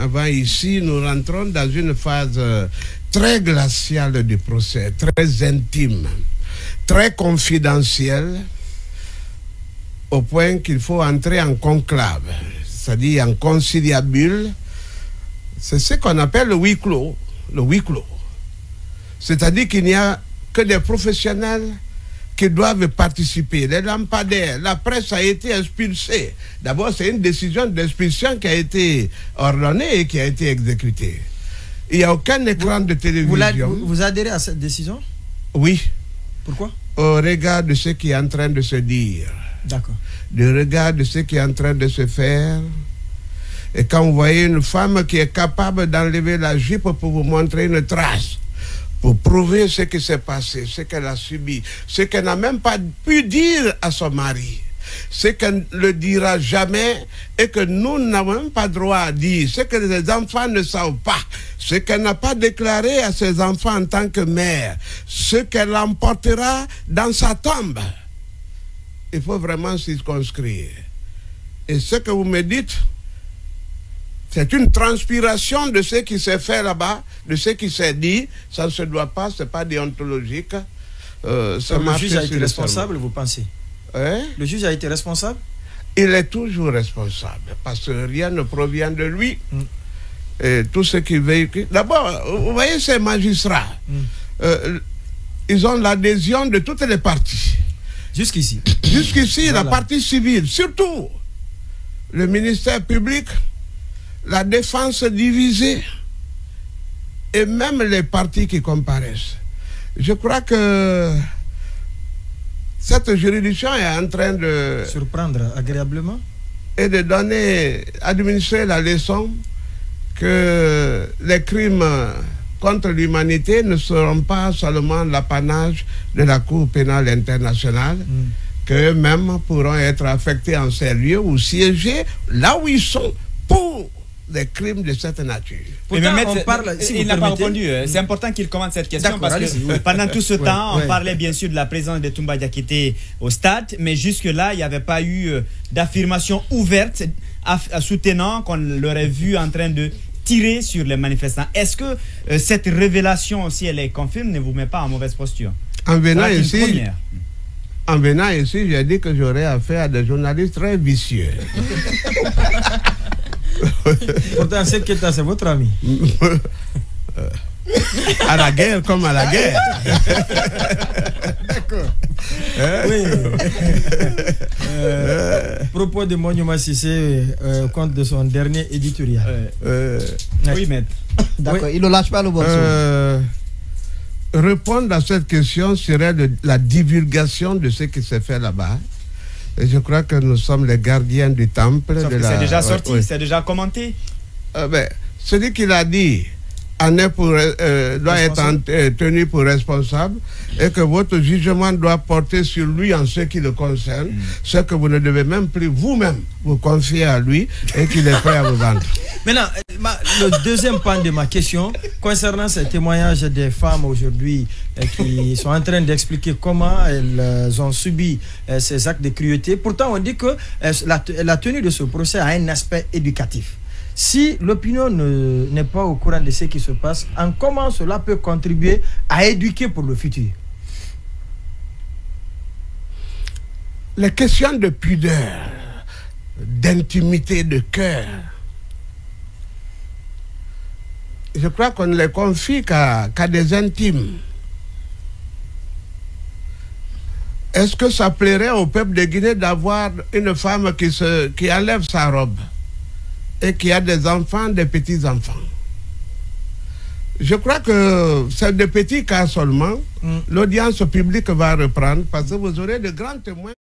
Avant ici, nous rentrons dans une phase très glaciale du procès, très intime, très confidentielle, au point qu'il faut entrer en conclave, c'est-à-dire en conciliabule. C'est ce qu'on appelle le huis clos. Le huis clos. C'est-à-dire qu'il n'y a que des professionnels qui doivent participer. Les lampadaires, la presse a été expulsée. D'abord, c'est une décision d'expulsion qui a été ordonnée et qui a été exécutée. Il n'y a aucun écran de télévision. Vous adhérez à cette décision? Oui. Pourquoi? Au regard de ce qui est en train de se dire. D'accord. Du regard de ce qui est en train de se faire. Et quand vous voyez une femme qui est capable d'enlever la jupe pour vous montrer une trace, pour prouver ce qui s'est passé, ce qu'elle a subi, ce qu'elle n'a même pas pu dire à son mari, ce qu'elle ne dira jamais et que nous n'avons même pas droit à dire, ce que les enfants ne savent pas, ce qu'elle n'a pas déclaré à ses enfants en tant que mère, ce qu'elle emportera dans sa tombe. Il faut vraiment circonscrire. Et ce que vous me dites, c'est une transpiration de ce qui s'est fait là-bas, de ce qui s'est dit. Ça ne se doit pas, ce n'est pas déontologique. Le juge a été responsable, vous pensez? Hein? Le juge a été responsable? Il est toujours responsable, parce que rien ne provient de lui. Et tout ce qui véhicule... D'abord, vous voyez ces magistrats, ils ont l'adhésion de toutes les parties. Jusqu'ici. Jusqu'ici, voilà. La partie civile, surtout le ministère public, la défense divisée et même les partis qui comparaissent. Je crois que cette juridiction est en train de... surprendre agréablement et de donner, administrer la leçon que les crimes contre l'humanité ne seront pas seulement l'apanage de la Cour pénale internationale, qu'eux-mêmes pourront être affectés en ces lieux ou siéger là où ils sont pour des crimes de cette nature. Pourtant, il n'a pas répondu. C'est important qu'il commente cette question parce que pendant tout ce temps, on parlait bien sûr de la présence de Toumba Diakité au stade, mais jusque-là, il n'y avait pas eu d'affirmation ouverte soutenant qu'on l'aurait vu en train de tirer sur les manifestants. Est-ce que cette révélation, si elle est confirmée, ne vous met pas en mauvaise posture? En venant ici, j'ai dit que j'aurais affaire à des journalistes très vicieux. Pourtant, c'est votre ami. À la guerre comme à la guerre. D'accord. Oui. Propos de Monument Cissé compte de son dernier éditorial. Oui, maître. D'accord, il ne lâche pas le morceau. Répondre à cette question serait la divulgation de ce qui s'est fait là-bas. Et je crois que nous sommes les gardiens du temple. C'est déjà sorti, c'est déjà commenté. Celui qui l'a dit doit être tenu pour responsable et que votre jugement doit porter sur lui en ce qui le concerne, ce que vous ne devez même plus vous-même vous confier à lui et qu'il est prêt à vous vendre. Maintenant, le deuxième pan de ma question concernant ces témoignages des femmes aujourd'hui qui sont en train d'expliquer comment elles ont subi ces actes de cruauté. Pourtant, on dit que la tenue de ce procès a un aspect éducatif. Si l'opinion n'est pas au courant de ce qui se passe, en comment cela peut contribuer à éduquer pour le futur? Les questions de pudeur, d'intimité de cœur, je crois qu'on ne les confie qu'à des intimes. Est-ce que ça plairait au peuple de Guinée d'avoir une femme qui enlève sa robe et qui a des enfants, des petits-enfants? Je crois que c'est des petits cas seulement. L'audience publique va reprendre parce que vous aurez de grands témoins.